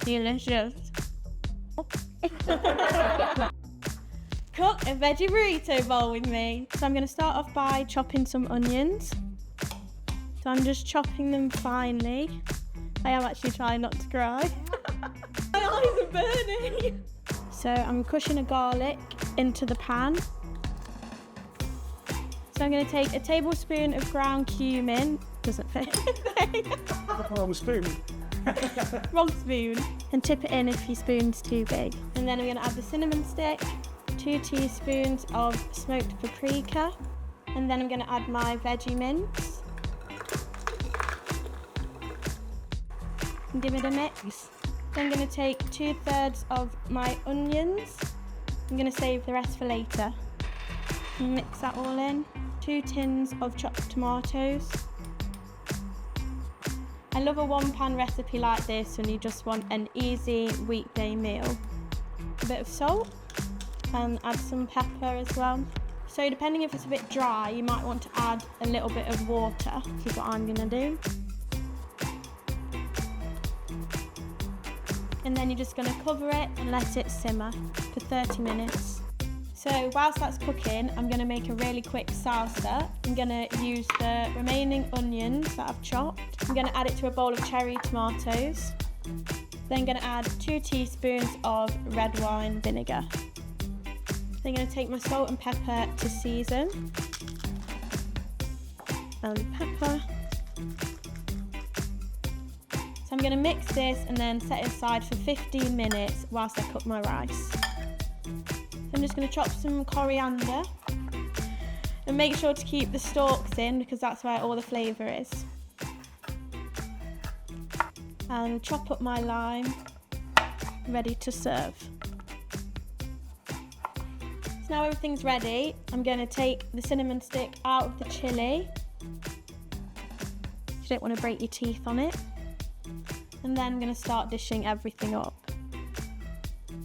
Delicious. Cook a veggie burrito bowl with me. So I'm going to start off by chopping some onions. So I'm just chopping them finely. I am actually trying not to cry. My eyes are burning. So I'm crushing a garlic into the pan. So I'm going to take a tablespoon of ground cumin. Doesn't fit. Wrong spoon. Wrong spoon. And tip it in if your spoon's too big. And then I'm going to add the cinnamon stick, 2 teaspoons of smoked paprika, and then I'm going to add my veggie mince. And give it a mix. Then I'm going to take 2/3 of my onions. I'm going to save the rest for later. And mix that all in. 2 tins of chopped tomatoes. I love a one-pan recipe like this when you just want an easy weekday meal. A bit of salt and add some pepper as well. So depending if it's a bit dry, you might want to add a little bit of water, which is what I'm going to do. And then you're just going to cover it and let it simmer for 30 minutes. So whilst that's cooking, I'm going to make a really quick salsa. I'm going to use the remaining onions that I've chopped. I'm going to add it to a bowl of cherry tomatoes. Then I'm going to add 2 teaspoons of red wine vinegar. Then I'm going to take my salt and pepper to season. And pepper. So I'm going to mix this and then set it aside for 15 minutes whilst I cook my rice. I'm just going to chop some coriander and make sure to keep the stalks in because that's where all the flavour is. And chop up my lime, ready to serve. So now everything's ready, I'm going to take the cinnamon stick out of the chilli. You don't want to break your teeth on it. And then I'm going to start dishing everything up.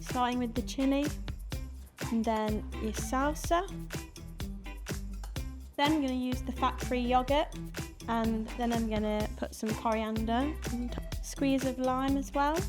Starting with the chilli. And then your salsa. Then I'm going to use the fat-free yogurt, and then I'm going to put some coriander and squeeze of lime as well.